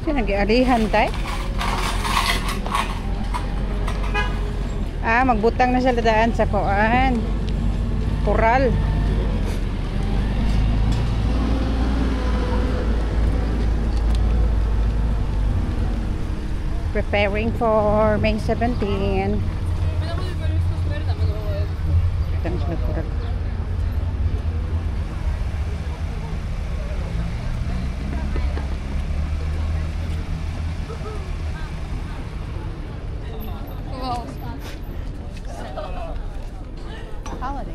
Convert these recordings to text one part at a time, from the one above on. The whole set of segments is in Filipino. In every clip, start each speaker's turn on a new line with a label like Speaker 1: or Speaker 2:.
Speaker 1: Siya nag-iarihan tayo. Magbutang na sila daan sa koan. Coral. Preparing for May 17. Butang sila coral. Holiday.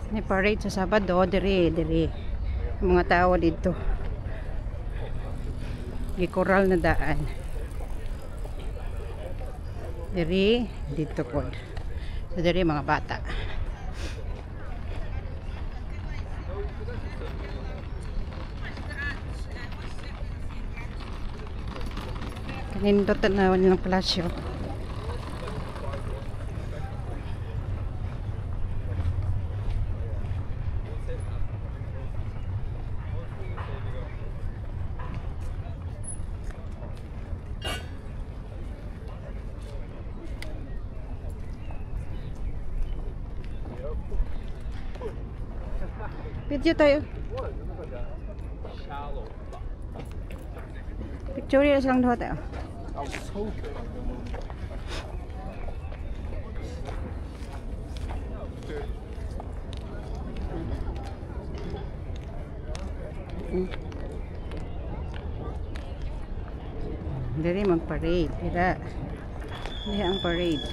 Speaker 1: May parade sa Sabado, diri mga tao dito. Gikoral na daan. Diri dito po. So, diri mga bata. Kanindot na nilang palasyo. Video tayo. Picture na silang dua tayo. Dari mag-parade. Tira. Hindi ang parade.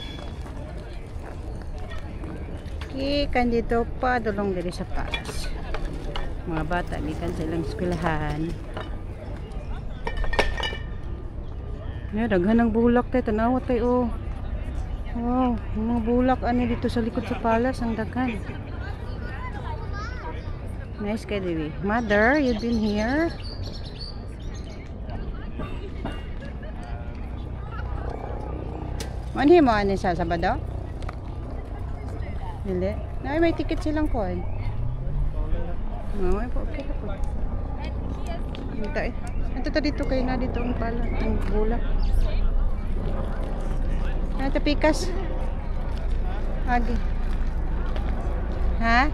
Speaker 1: Ikan dito pa dulong diri sa palace. Mga bata gikan sa ilang eskwelahan. Ya, daghan ng bulak tayo. Tanawa tayo. Wow, mga bulak ani dito sa likod sa palace ang daghan. Nice kay Dewi. Mother, you've been here? Manhi mo ani sa Sabado? Dili. May ticket silang kuan. Ay po, okay po. Ito eh. Ito dito kayo na dito ang pala, ang bulak. Ito pikas. Agi. Ha?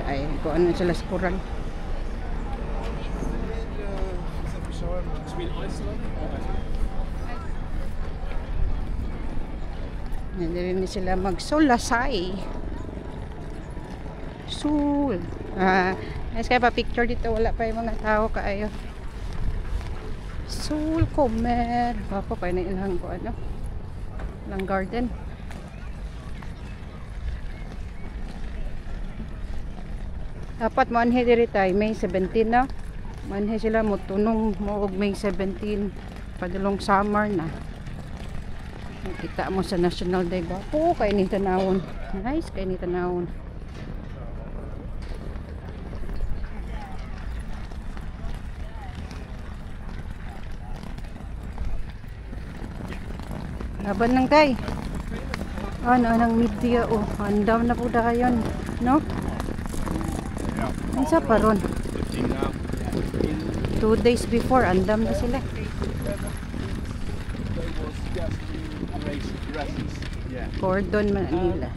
Speaker 1: Ay, kung ano sila sa kurang. Hindi rin sila magsulasay. Sul. Yes, kaya pa picture dito. Wala pa yung mga tao kaayo. Sul Comer. Papa pa na ilang ko ano. Ilang garden. Dapat manhe diri tay May 17 na. Manhe sila mo tunong mo og May 17 padulong summer na. Kita mo sa National Day ba? Po kay ni tanawon. Nice kay ni tanawon. Laban lang kay. Ano nang media andam na po dayon, no? Unsa pa ron? 2 days before andam na sila. Cordon man nila.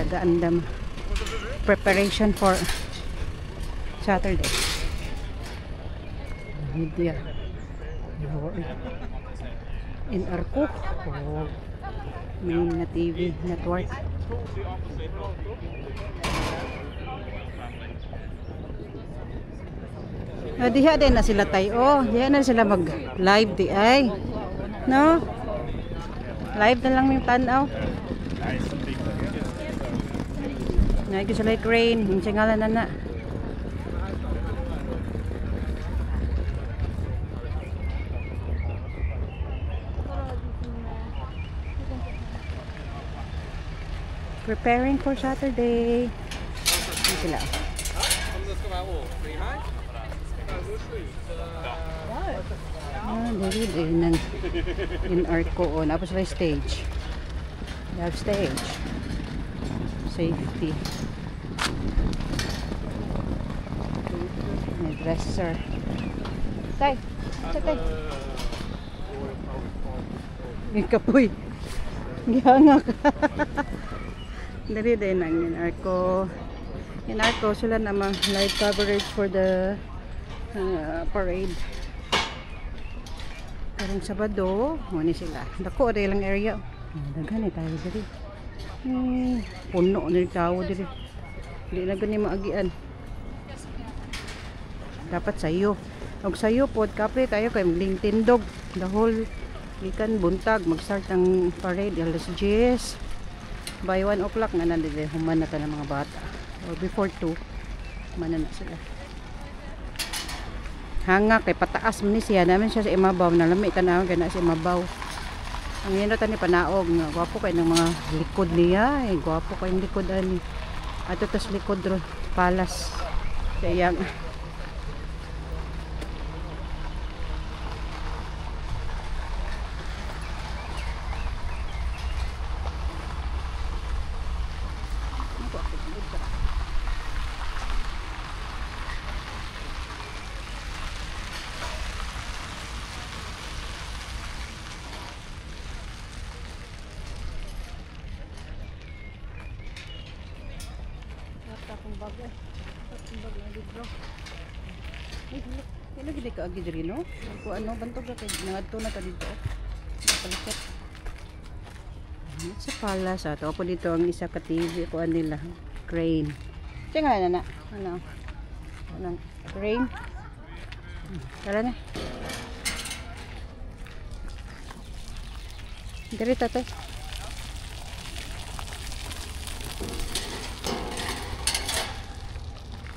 Speaker 1: nagaandam preparation for Saturday. Media in Arco main na TV network. Diha din na sila tayo. Diha na sila mag live di ay. No? Live na lang yung tanaw. Nagay sila crane, yung singalan na. Preparing for Saturday. Ano sila? Dali in Arco on. Tapos may stage. They have stage. Safety. May dresser. Tay! Tay! May kapoy. Gihanga ka. Dali din ang in Arco. In Arco sila naman live coverage for the parade. Karong Sabado, muna sila. Dako rin lang area. Daghan tayo diri. Puno na tao diri. Hindi na gani maagian. Dapat sayo. Og sayo pod kape tayo kay magling tindog. The whole gikan buntag mag-start ang parade alas 10. By 1 o'clock na nandito human na ta ng mga bata. Or before 2, human na sila. Hanga kay pataas man ni siya namin siya sa imabaw na lami tanaw kay na sa imabaw. Ang yun ni panaog nga gwapo kay ng mga likod niya gwapo kay yung likod ani ato tas likod ro palas kaya lagi di ka agi diri no ko ano bantog ka kay nangadto na ta dito palikot sa palas ato ako dito ang isa ka TV ko nila crane tinga na ano anong crane tara na diri tatay.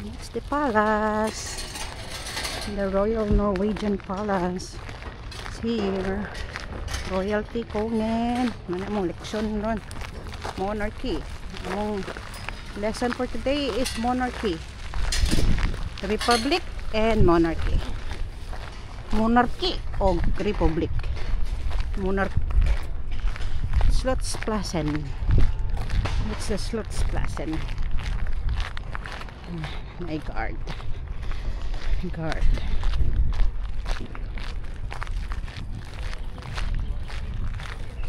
Speaker 1: It's the palace. The Royal Norwegian Palace. It's here. Royalty Kongen. Mana mong leksyon ron. Monarchy. Among lesson for today is monarchy. Republic and monarchy. Monarchy o republic. Slotsplassen. It's the Slotsplassen. My guard.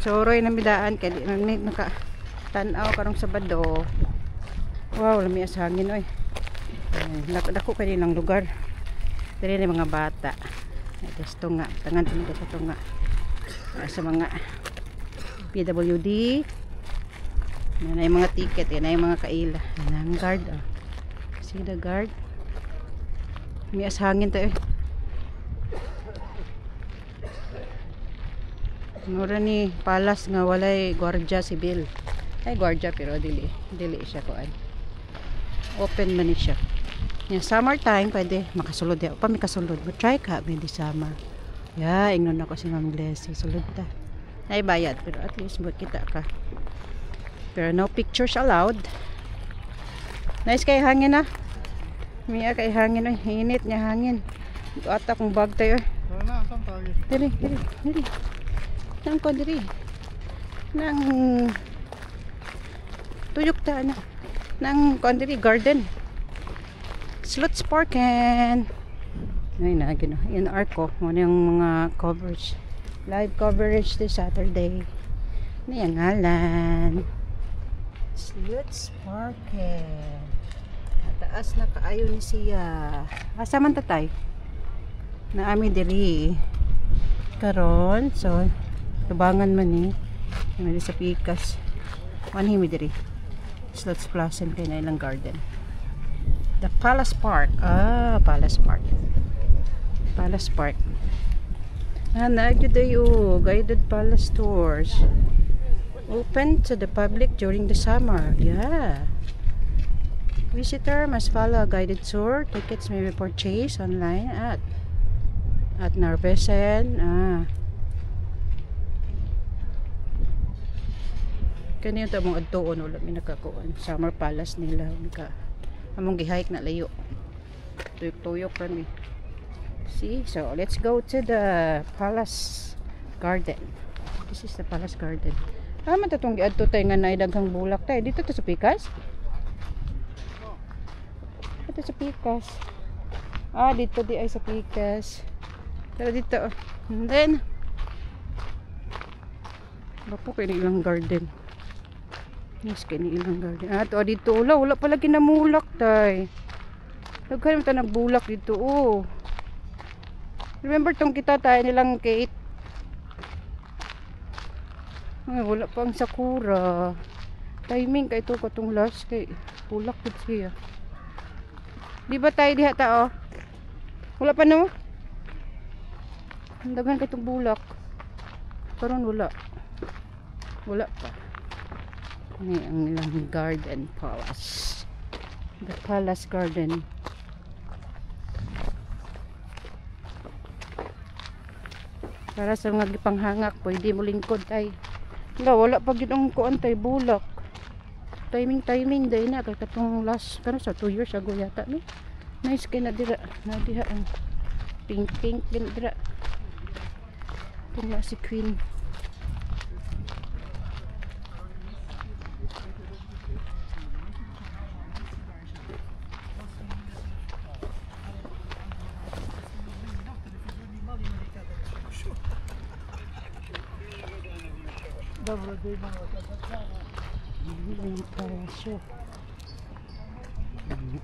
Speaker 1: So roy na midaan kay di nang naka tan-aw karong Sabado. Wow, lami as hangin oy. Dako kay nilang lugar. Diri ni mga bata. Ito nga, tangan tinito sa tunga. Sa mga PWD. Yan ay mga ticket, yan ay mga kaila. Yan ang guard. Oh. See the guard? May as hangin to eh. Mura ni palas nga walay gwardiya sibil. Ay gwardiya pero dili siya ko ay. Open man ni siya. Yung summer time pwede makasulod ya. Pa mi kasulod. But try ka may di summer. Ya, ingnon ako si Ma'am Blessy. Sulod ta. Ay bayad pero at least makita ka. Pero no pictures allowed. Nice kay hangin na. Miya kay hangin oy, init niya hangin. Ata kong bag tayo.
Speaker 2: Na, saan tayo?
Speaker 1: Diri. Nang ko diri. Nang tuyok ta na. Nang ko diri garden. Slotsparken. Ay na gino. In Arco, mo yung mga coverage. Live coverage this Saturday. Ni ang ngalan. Let's Market. Taas na kaayo ni siya. Asa man tatay? Naami diri. Karon, so tubangan man ni. May sa pikas. Manhimi diri. Slots Plaza kay na ilang garden. The Palace Park. Ah, Palace Park. Palace Park. Nagyo dayo guided palace tours. Open to the public during the summer. Yeah. Visitor must follow a guided tour. Tickets may be purchased online at Narvesen. Kanina ta mong adtuon wala mi nakakuan. Summer Palace nila among gi-hike na layo. Tuyok-tuyok ra mi. See, so let's go to the Palace Garden. This is the Palace Garden. Man tatong giadto tay nga naay daghang bulak tay dito to sa Pikas. Ito sa Pikas. Dito di ay sa Pikas. Pero dito, and then bapo kay ilang garden. Yes, kay ilang garden. To dito wala pala ginamulak tay. Daghan man ta nagbulak dito Remember tong kita tayo nilang Kate. Wala pang sakura. Timing kay ito katong last kay bulak gud siya. Di ba tayo diha ta Wala pa no? Daghan kay itong bulak. Karon wala. Wala pa. Ini ang ilang garden palace. The Palace Garden. Para sa mga gipanghangak, pwede mo lingkod tay. Wala pa gyud ang kuan tay bulak. Timing day na kay katong last sa 2 years ago yata no. Nice kay na dira, na diha ang pink din dira. Kung na si Queen.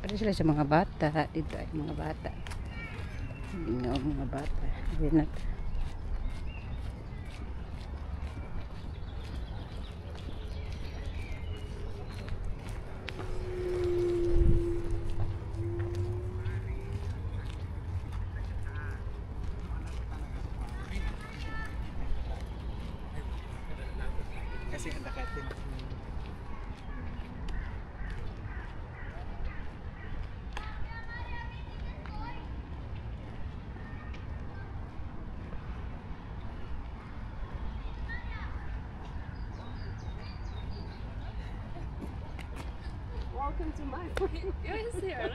Speaker 1: Ada sila sa mga bata dito ay mga bata. Mga bata. Dinat.
Speaker 2: Kasi ang dakatin.
Speaker 3: Welcome to my point. Yes, here.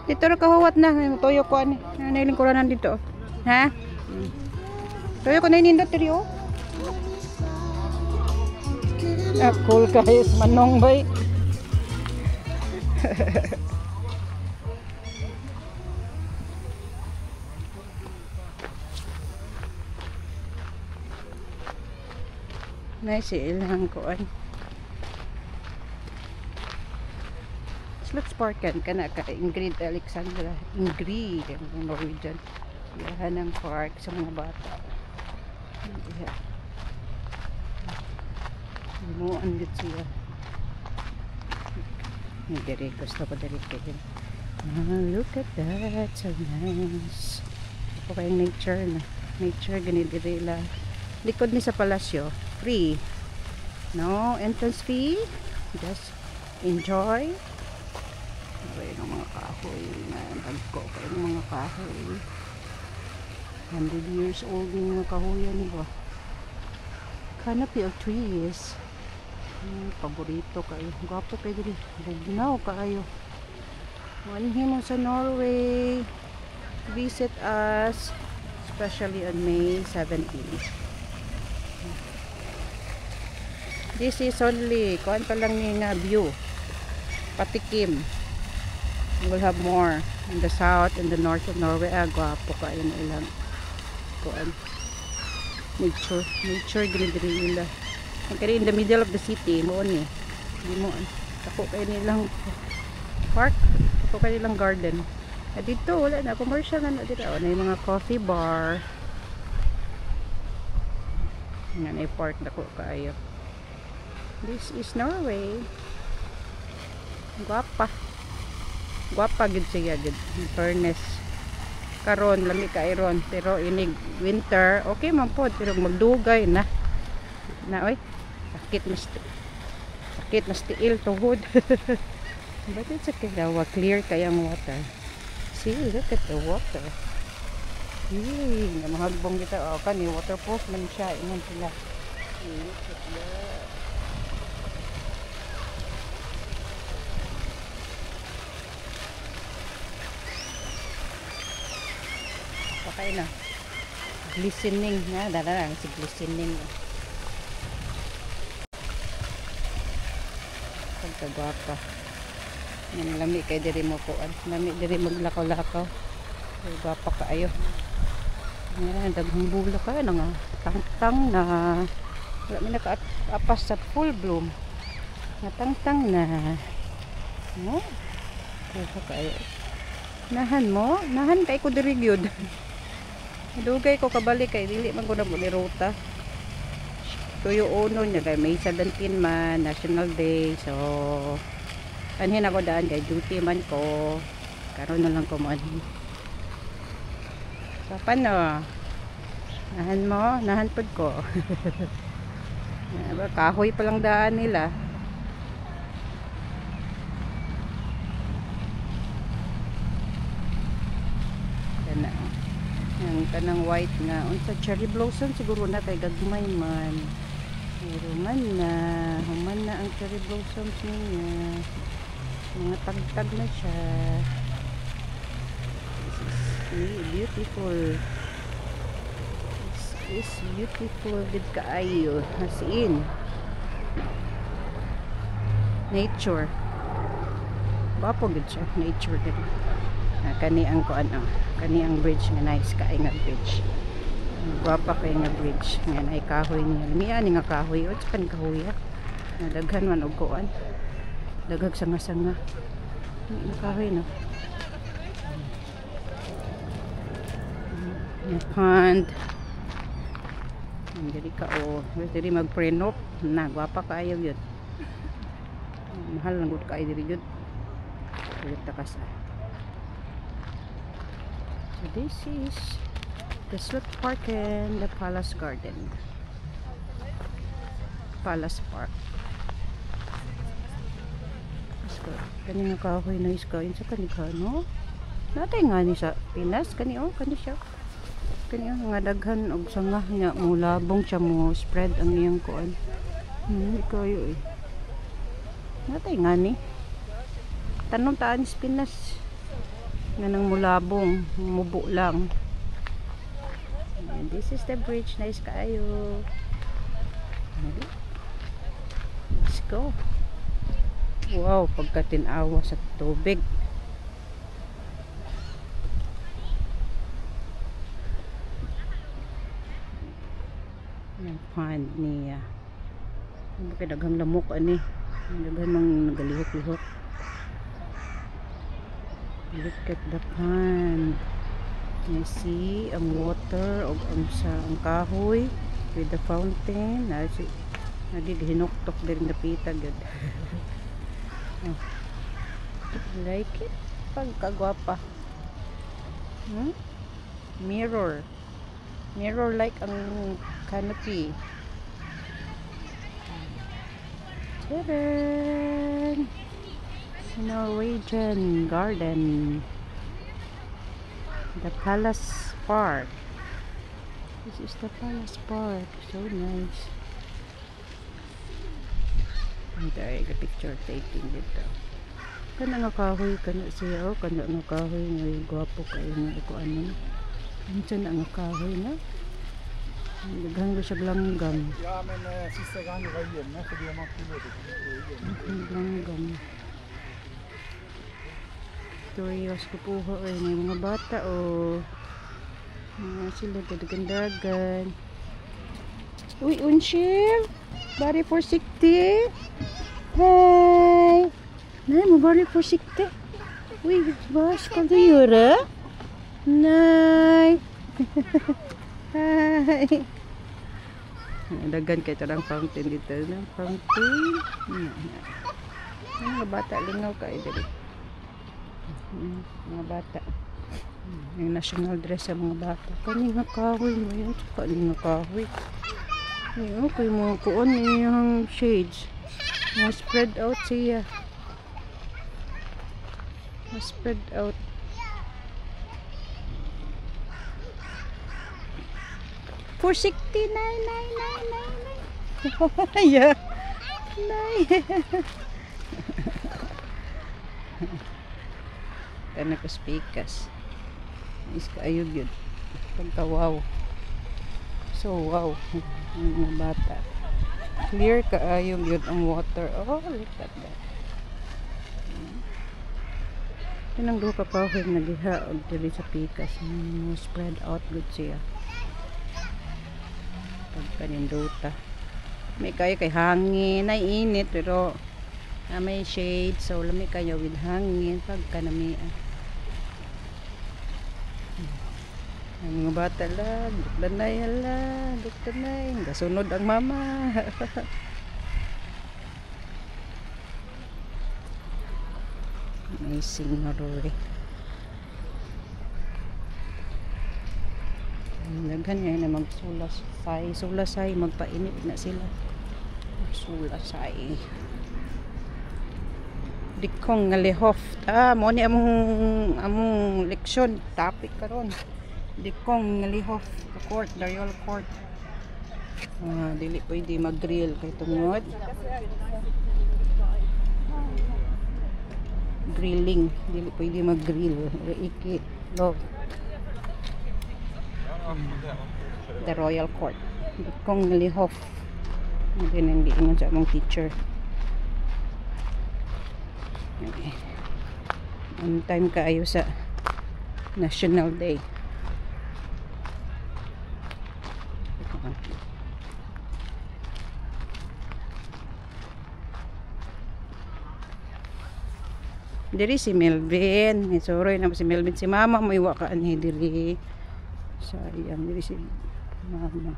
Speaker 1: Dito ra kahuwat na, toyo ko ani. Nailing kuranan dito. Ha? Toyo ko na nindot diri cool guys, manong bay. Nice ilang kuan. Slots Park kana ka Ingrid Alexandra. Ingrid ang Norwegian. Yahan ang park sa mga bata. Limuan dito siya. Diri gusto ko diri kay. Look at that, so nice. Ako kayong nature na. Nature gani diri la. Likod ni sa palasyo, free. No entrance fee. Just enjoy. Ay ng mga kahoy na dagko kay mga kahoy. 100 years old yung mga kahoyan ba? Canopy of trees. Paborito kayo. Gwapo kayo dili. Bugnaw kayo. Manhin mo sa Norway. Visit us. especially on May 17. This is only kuan pa lang ni nga view. Patikim. We'll have more in the south and the north of Norway. Gwapo kayo na ilang kuan. Nature gini nila. Kaya in the middle of the city mo ni. Di mo ako kayo nilang park, ako kayo nilang garden. At dito wala na commercial na dito. Na yung mga coffee bar. Nga na park na ko kayo. This is Norway. Guapa gud siya gud. In fairness, karon lami ka iron, pero inig winter okay man pod, pero magdugay na oy, sakit na stiil tuhod. But it's okay daw, clear kayang water. See, look at the water. Namahagbong kita. Kan yung waterproof man siya, ingon sila. Look at that. Pakay na. Glistening na. Dala si glistening. Pagkagwapa. Yan lami kay diri mo po. Lami diri maglakaw-lakaw. Gwapa kaayo. Yan daghang bulo ka na nga. Tangtang na. Wala mi nakaapas sa full bloom. Natangtang na. No? Gwapa kaayo. Nahan mo? Nahan kay ko diri gyud. Dugay ko kabalik kay dili man ko na muli ruta. Tuyo uno niya kay May 17 man, National Day. So anhin ako daan kay duty man ko. Karon na lang ko mo anhin. So paano? Nahan mo? Nahan pod ko. Kahoy pa lang daan nila. Ang kanang white nga unsa cherry blossom siguro na kay gagmay man. Human na ang cherry blossoms niya. Mga tagtag na siya. This is beautiful. This is beautiful gid kaayo. As in nature. Bapo gid siya, nature gid. Kani ang kuan kani ang bridge nga nice kay nga bridge. Guwapa kay nga bridge nga ay kahoy niya. Miya ni nga kahoy o kan kahoy ha. Daghan man og kuan. Daghag sanga-sanga. Ni kahoy no. Pond. Diri ka o, diri mag-prenop na guwapa kaayo gyud. Mahal lang gud kay diri gyud. Ulit ta kasa. So this is the Slot Park and the Palace Garden. Palace Park. Isko, kani nga kahoy na isko. Yun sa kani ka, no? Natay nga ni sa Pinas. Kani kani siya. Kani nga daghan og sanga nga mulabong siya mo spread ang iyang kuan. Ikayo eh. Natay nga ni. Tanong taan sa Pinas. Nga nang mulabong, mubo lang. And this is the bridge. Nice kaayo. Let's go. Wow, pagkatinawa sa tubig. Yung pond niya. Daghang lamok ani. Daghang mang nagalihok-lihok. Look at the pond. You see ang water o ang kahoy with the fountain. Hinuktok din na pita good. Oh. Like it. Pagkagwapa. Mirror like ang canopy. Tadaan! Norwegian Garden, the Palace Park. This is the Palace Park. So nice. Tayo ka picture taking dito. Kana nga kahoy kana siya. Kana nga kahoy nga gwapo kayo nga iko ano. Minsan ang kahoy na. Daghang ko siya langgam.
Speaker 2: Ja, men sista gang var hjemme fordi man skulle
Speaker 1: Langgam. Curious ko po ho eh. May mga bata o sila dagan-dagan. Uy, unshir! Bari for 60. Hey! Nay, mo bari for 60. Uy, bas ka yura? Nay! Hi! Dagan kayo ng fountain dito. Ng fountain. Mga bata, lingaw kayo dali. Mga bata. Yung national dress sa mga bata. Kani nga kahoy mo yun. Kani nga kahoy. Ayun, kay mo kuon yung shades. Mga spread out siya. Mga spread out. For 60, nay. Yeah. Nay. Kana ko speakers. Is kaayog yun. Pagka wow. So wow. Ang mga bata. Clear kaayog yun ang water. Oh, look at that. Tinang duha ka kahoy na diha og diri sa pikas. Mo spread out good siya. Pagkaninduta. May kayo kay hangin, ay init pero may shade so lami kayo with hangin pagkanami. Ang mga bata lang, duktanay hala, duktanay, gasunod ang mama. Amazing na Rory. Naghan nga na magsulasay, magpainit na sila. Sulasay. Dikong nga lihof. Mo ni among leksyon, topic karon. Dikong nga lihof, court, the royal court. Dili pwede mag-grill kay tungod. Grilling, dili pwede mag-grill. Iki, love. The royal court. Dikong nga lihof. Hindi nang giingon sa among teacher. Okay. On time kaayo sa National Day. Diri si Melvin. Soroy na si Melvin. Si mama may wakaan diri. Sayang diri si mama.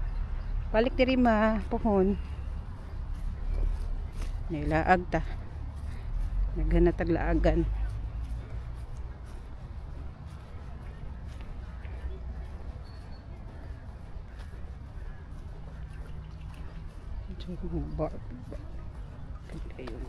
Speaker 1: Balik diri ma. Pohon. Nilaag ta. Naghanatag laagan. Bar. Ayun.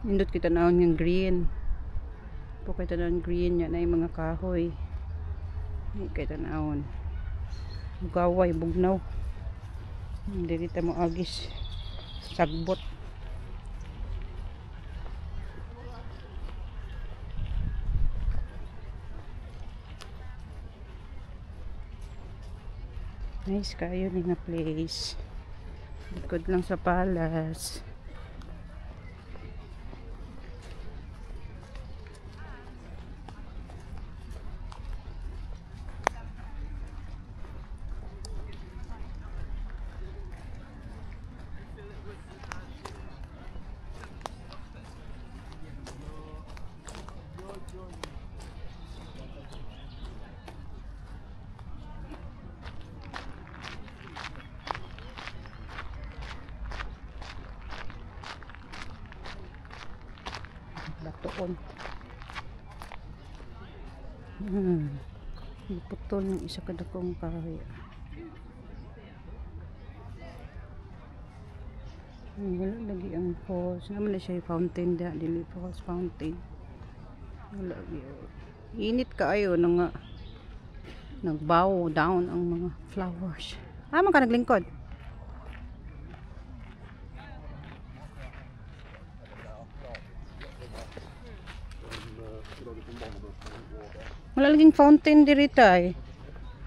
Speaker 1: Nindot kita naon ng green. Po kita naon green yan ay mga kahoy. Hindi kita naon. Bugaway, bugnaw. Hindi kita mo agis. Sagbot. Nice kayo ni nga place. Likod lang sa palace. Batoon. Iputol yung isa kadakong kahoy. Wala lagi ang falls. Naman na siya yung fountain da. Dili falls fountain. Wala lagi. Init kaayo na nga nagbow down ang mga flowers. Man ka naglingkod. Wala laging fountain diri tay.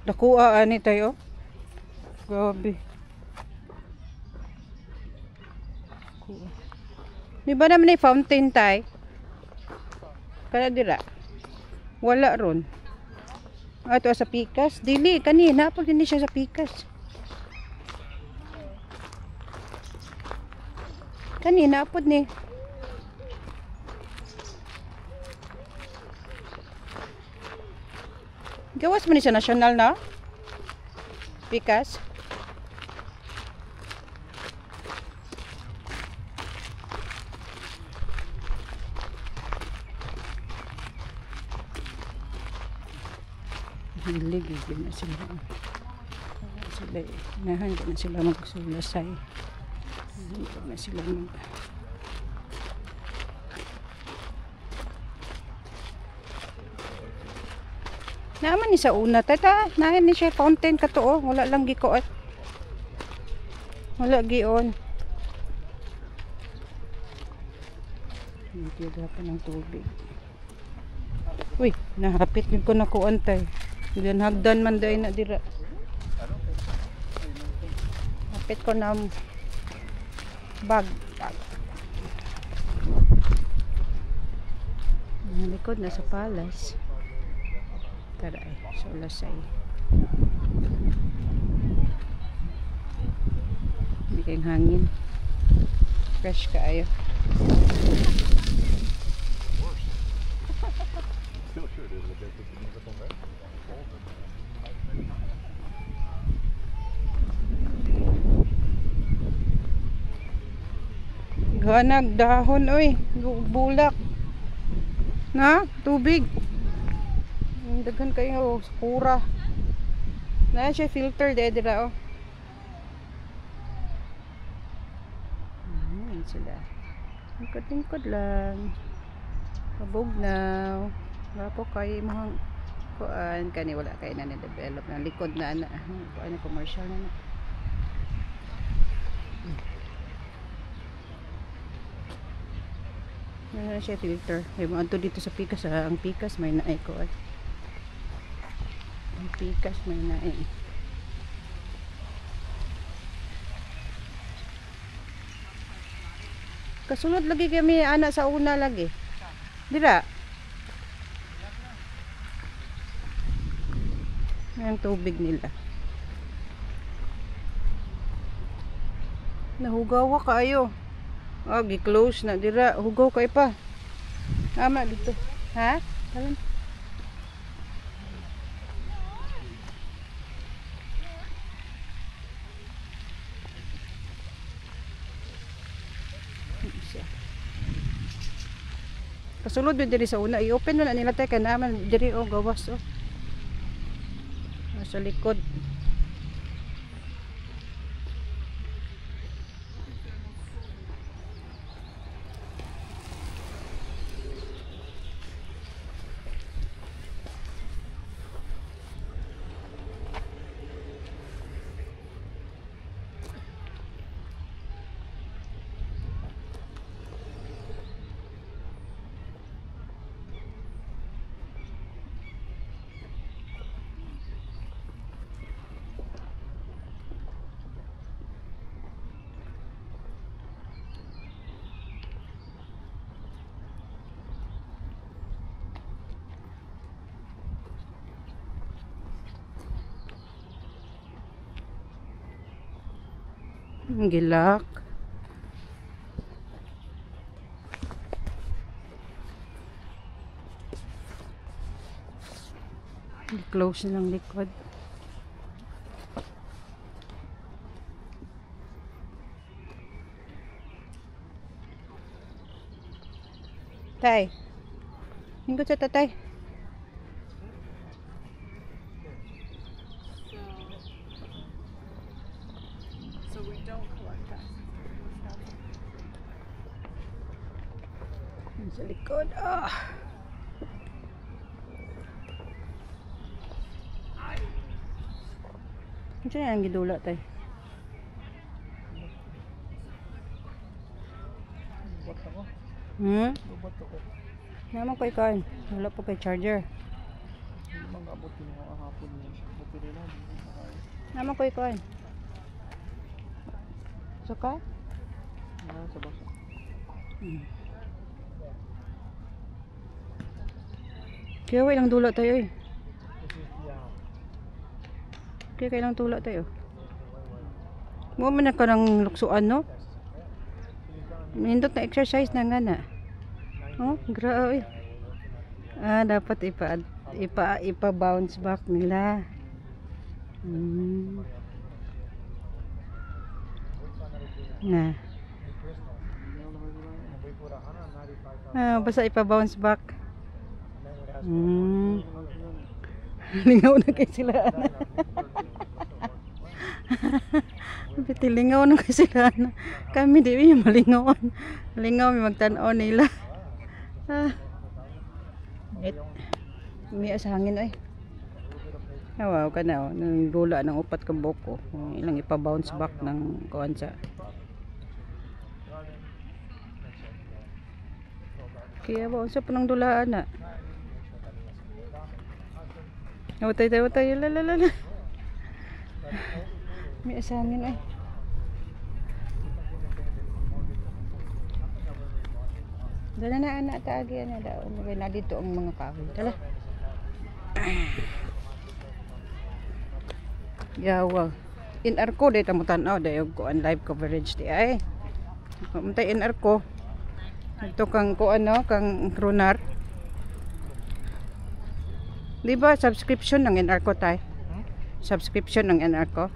Speaker 1: Dakua ani tayo. Grabe. Di ba naman ay fountain tay? Kaya dira. Wala ron. Ito sa pikas. Dili, kanina pag hindi siya sa pikas. Kanina po ni. Gawas man ni sa national na? Pikas. Hilig, hindi na sila. Hindi na sila magsulasay. Hindi na sila mag... Naman ni sa una, tata, nahin ni siya fountain ka to, oh. Wala lang gikoot. Wala gion. Hindi pa ng tubig. Uy, nahapit ko na ko antay. Diyan hagdan man day na dira. Hapit ko na bag. Nalikod na sa palace. Tara ay, sa ulasay. Hindi kayong hangin. Fresh ka ayo. Ganag dahon oy, bulak. Na, tubig. Daghan kayo pura. Na siya filter dira oh. Sila. Lingkod lang. Kabugnaw. Wala po kayo mga kuan kani wala kayo na na-develop na likod na ana. Kuan commercial na. Ano siya filter. May mga to dito sa pikas. Ang pikas may naay ko. Ang pikas may naay. Kasunod lagi kami anak sa una lagi. Dira. Ang tubig nila. Nahugawa kayo. Gi-close na dira. Hugaw kay pa. Ama dito. Ha? Kalan. Kasulod diri sa una. I-open na nila tayo. Kaya naman diri o gawas o. Sa likod. Ang gilak. I-close ng likod. Tay. Hinggot sa tatay.
Speaker 3: So we don't collect that.
Speaker 1: Sa likod. Ah. Ano na ang gidula tay?
Speaker 2: Lubat ako. Lubat ako.
Speaker 1: Naman ko ikaw. Wala po kay charger.
Speaker 2: Hindi man abot yung mga hapon niya. Buti rin na.
Speaker 1: Naman ko ikaw. Suka?
Speaker 2: Sa basa.
Speaker 1: Kaya lang dula tayo eh.
Speaker 2: Kasi yeah.
Speaker 1: Kaya kailang tula tayo. Mo man ka ng luksuan no? Nindot na exercise na nga na. Oh, grabe. Dapat ipa bounce back nila. Na. Basta ipa bounce back. Lingaw na kay sila. Lingaw na kay sila. Kami di may malingawan. Lingaw may magtanaw nila. May sa hangin ay. Wow ka na. Nang dula ng upat ka boko. Ilang ipa bounce back ng kuwansa. Kaya ba unsa pa nang dulaan na? Utay, lalala. May asangin ay. Dala na anak taagi na daw. May na dito ang mga kahoy. Dala. Yawa. In arko day tamo tan-aw day ko ang live coverage di ay. Pamtay in arko. Ito kang kang Runar. Di ba subscription ng NR ko tay? Subscription ng NR ko?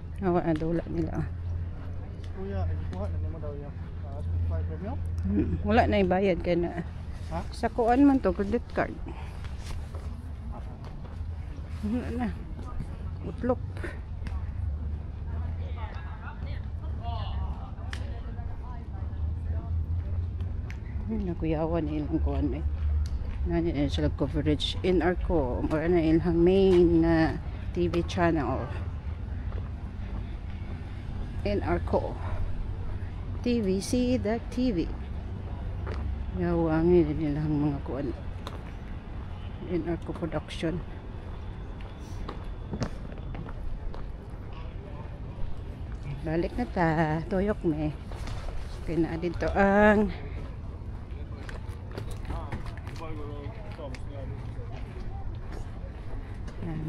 Speaker 1: Dula nila.
Speaker 2: Kuya, ikuha na naman daw yung premium?
Speaker 1: Wala na ibayad kaya na.
Speaker 2: Ha?
Speaker 1: Sa kuan man to, credit card. Wala na. Utlok. Nakuyawan na ilang kuan eh. Nani sila coverage in Arco mara na ilang main na TV channel in Arco TVC.TV yawangin nilang mga kuan in Arco production. Balik na ta tuyok me kaya na dito ang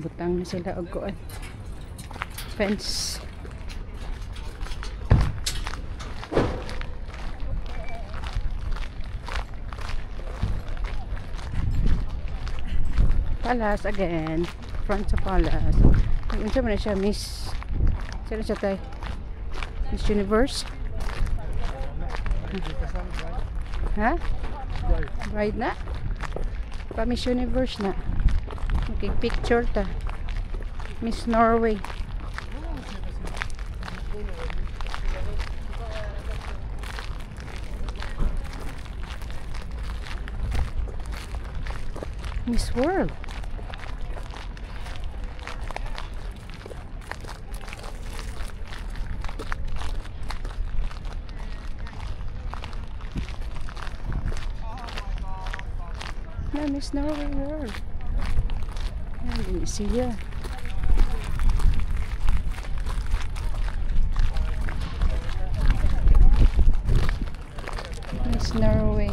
Speaker 1: butang na sila og kuan fence. Palace again, front sa Palace. Unsa man na siya Miss? Sino siya tay? Miss Universe? Ha? Bride na? Pa Miss Universe na. Picture ta Miss Norway. Miss World. Na Miss Norway World. Hindi siya. Miss Norway.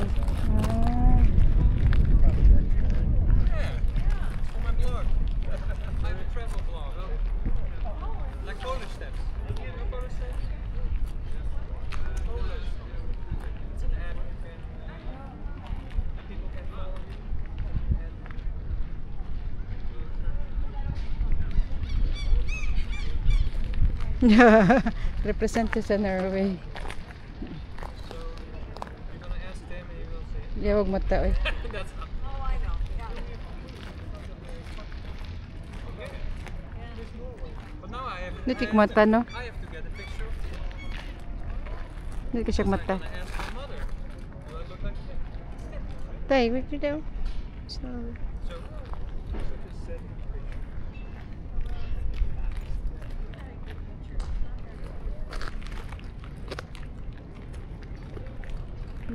Speaker 1: Represented sa Norway. Yeah, wag mata oy. Nitik mata no. Hindi ka siya mata. Tay, wait daw. Sorry.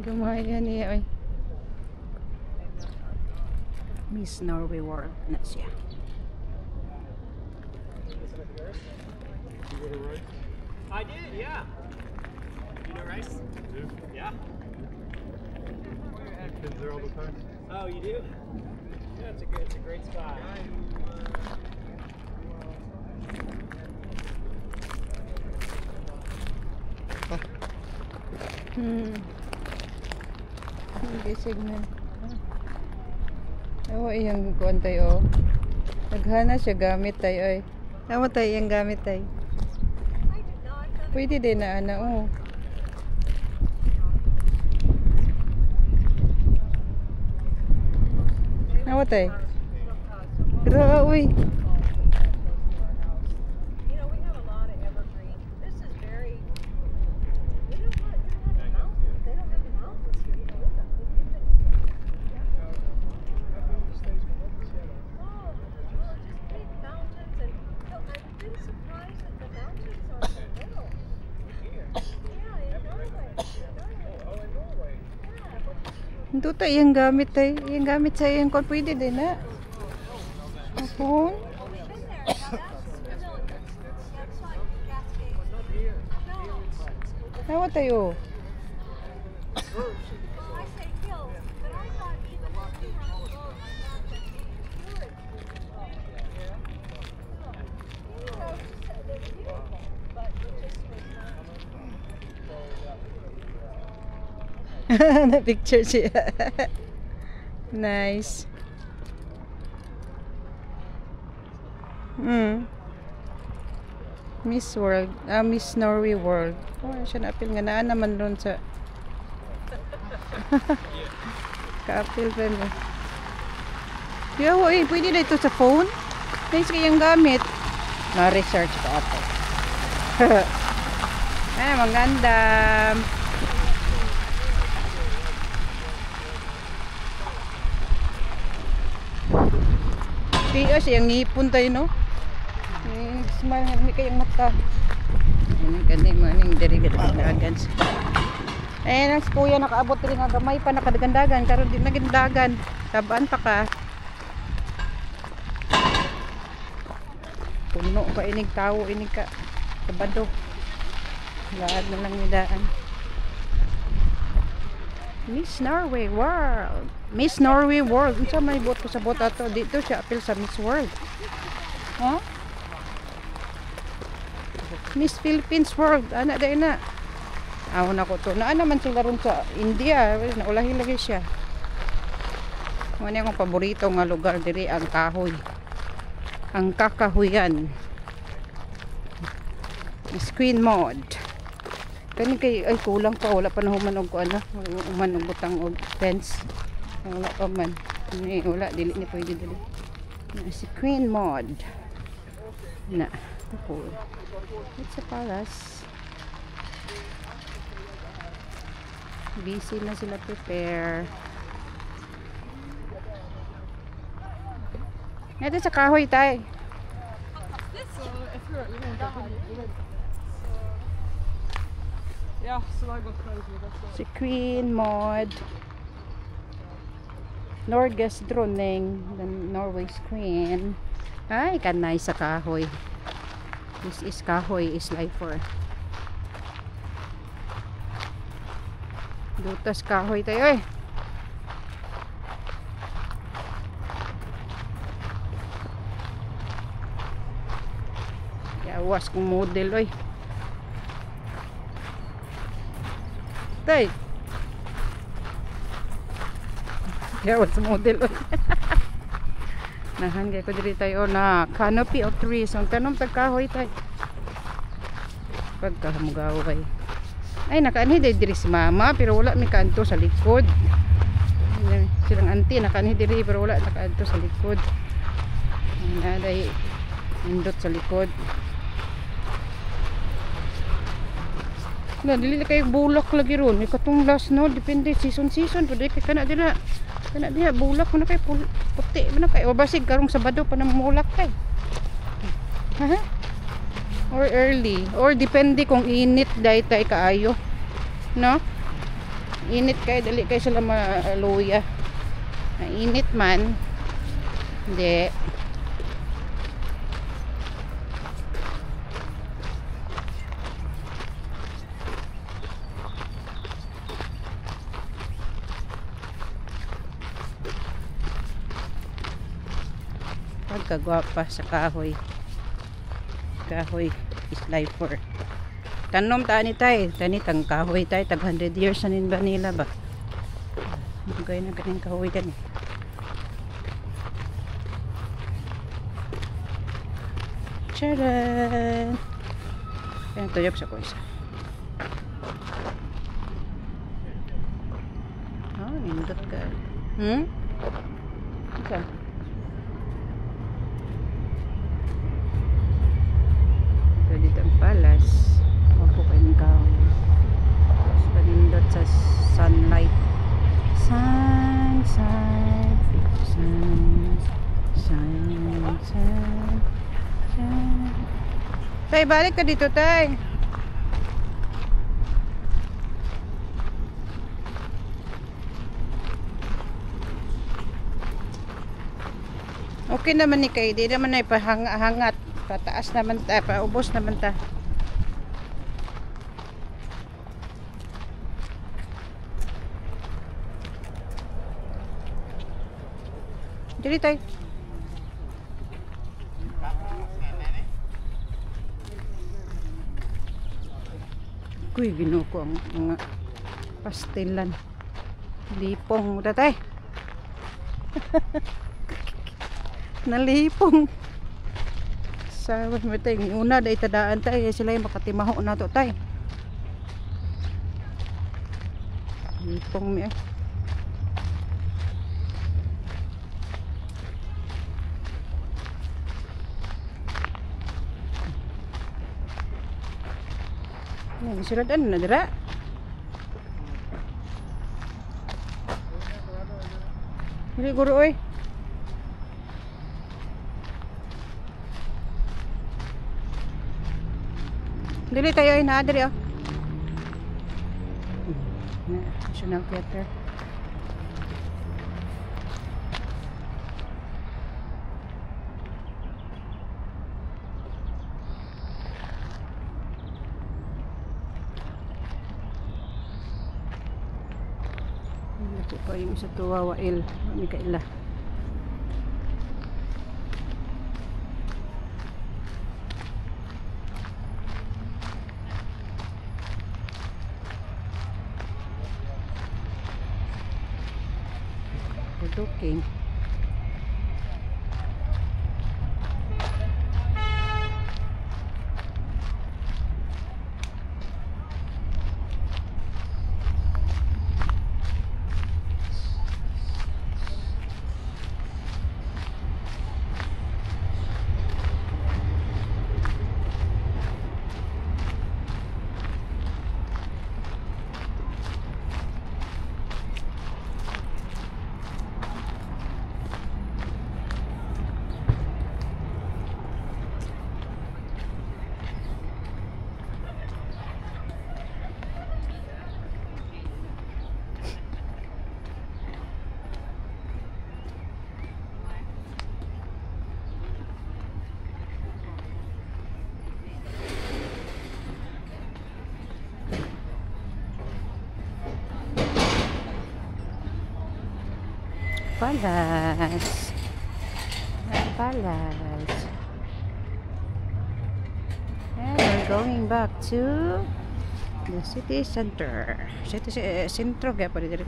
Speaker 1: Gumaya niya oy. Miss Norway World na siya.
Speaker 4: I did, yeah. You know Rice?
Speaker 2: Do.
Speaker 4: Yeah.
Speaker 2: Been there all the time.
Speaker 4: Oh, you do? Yeah, it's a great spot.
Speaker 1: Hindi signal. Oo, iyang kuan tayo. Naghana siya gamit tayo ay. Tama tayo iyang gamit tayo. Pwede din na ana, oo. Tama tayo. Gra, uy.
Speaker 3: You know, we have a lot of evergreen. This is very. We don't have the mountains. They don't have the mountains here. You know, we got we get things. Oh, just big mountains, and I've been surprised that the mountains are so little. Yeah, in Norway. Yeah,
Speaker 1: Ito tayo iyang gamit tayo. Iyang gamit sa iyang kuan pwede din na. Apon.
Speaker 3: we've been there. Now that's like Cascades. No.
Speaker 1: Tama tayo.
Speaker 3: Well, I say hills, but I thought even if you have a boat, I thought that you would. You know, they're beautiful, but it just was not.
Speaker 1: Na picture siya. Nice. Miss World, Miss Norway World. Oh, siya na-apil nga naan naman doon sa ka-apil pa niya. Kaya ho, pwede na ito sa phone. Nice kayang gamit. Na-research ko ako. Ay, maganda. Kaya siyang ngipon tayo, no? Smile nga may kayang mata. Ayan ka ni maning dirigat dagan. Ayan ang si kuya nakaabot rin nga gamay pa nakadagandagan. Karon di nagindagan. Tabaan pa ka. Puno ka inig tao inig ka. Sabado. Lahat na lang nidaan. Miss Norway World. Miss Norway World. Unsa may bot ko sa bot ato dito siya apil sa Miss World. Huh? Miss Philippines World. Ana day na. Aw na ko to. Naa naman sila ron sa India. Naulahi lagi siya. Ano yung paborito nga lugar diri ang kahoy. Ang kakahuyan. Miss Queen Mod. Kani kay ay kulang pa wala pa na human og ano, human og butang og fence. Wala pa man. Ni wala dili ni pwede dili. Na si Queen Mod. Na. Cool. It's a palace. Busy na sila prepare. Ito sa kahoy tay.
Speaker 3: Yeah, so I got crazy.
Speaker 1: Si Queen Mod. Norges Dronning, the Norway's Queen. Ay, kanay sa kahoy. This is kahoy is life for. Dutas kahoy tayo eh. Yawas kong model oy. Tay. Yawas model oy. Nahan kay ko diri tayo na canopy of trees. Ang tanong tagkahoy tay. Pagkahamugaway. Ay nakaanhi diri si mama pero wala mi kanto sa likod. Silang auntie nakaanhi diri pero wala nakaanto sa likod. Naday indot sa likod. Na dili kay bulak lagi ron. Ikatong last no depende season pwede kay kana diha bulak mo na kay puti mo na kay o basig karong Sabado pa na mulak kay. Ha? Or early or depende kung init day tay kaayo. No? Init kayo, dali kayo sila maluya. Init man. Hindi. Pagkagwapa sa kahoy. Kahoy is life for. Tanom tani tay, tani tang kahoy tay, tag 100 years na nin ba nila ba? Magay na ganing kahoy kan eh. Tcharan! Kaya tuyok sa ko isa. Oh, nindot ka. Ika. Ito dito ang palas. Ako kayong kahoy. Tapos panindot sa sunlight. Sun. Tay, balik ka dito, tay. Okay naman ni kay, di naman na ipahangat. Pataas naman ta, paubos naman ta. Dili tay. Kuy, ginuko ang mga pastelan. Lipong, tatay. Nalipong. Sabi mo tayo, una dahil tadaan tayo, sila yung makatimaho na to tayo. Lipong mi ay. Siradan na dira. Dili guro oy. Dili tayo ay na diri oh. National Theater. Ito pa yung isa tuwawa il. Mikaela. Looking. Palas. Palas. And we're going back to the city center. Sentro kaya pa dito.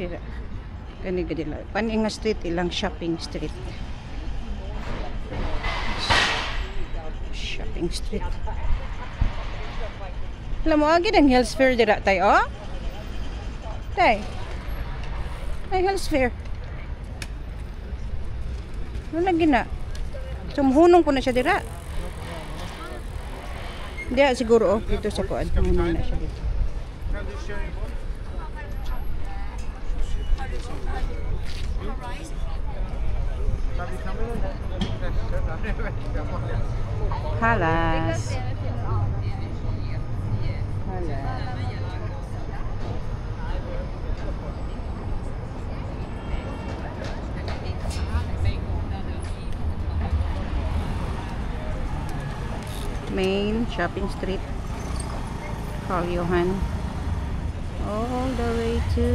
Speaker 1: Kani gadila. Paninga street ilang shopping street. Shopping street. Alam mo, agad ang Hills Fair dira tayo, oh? Tay. Ay, Hills Fair. Ano lagi na? Sumuhunong ko na siya dira. Hindi, siguro, oh, dito sa kuan. Sumuhunong na siya dito. Halas. Halas. main shopping street, Carl Johan, all the way to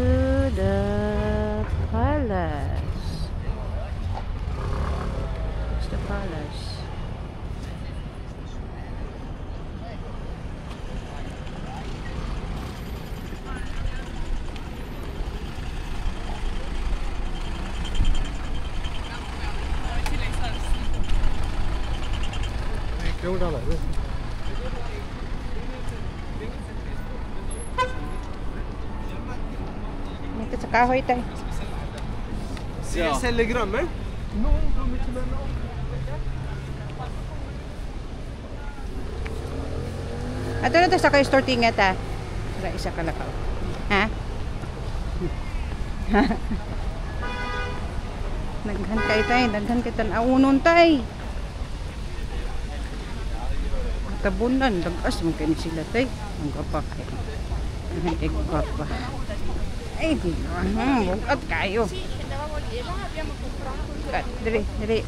Speaker 1: the palace. It's the palace.
Speaker 2: Kéo ra lại luôn.
Speaker 1: Dito sa kahoy tayo.
Speaker 4: Selger grønne?
Speaker 1: Ato na to sa kayo store tinga ta. Wala isa ka lakaw. Ha? Daghan kay tay, daghan kay tan-awunon tay. Tabunan, dagas mo kayo sila tay. Ang gapak eh. Daghan kay gapa. Ay, di na. Bukat kayo. Kat, diri, diri.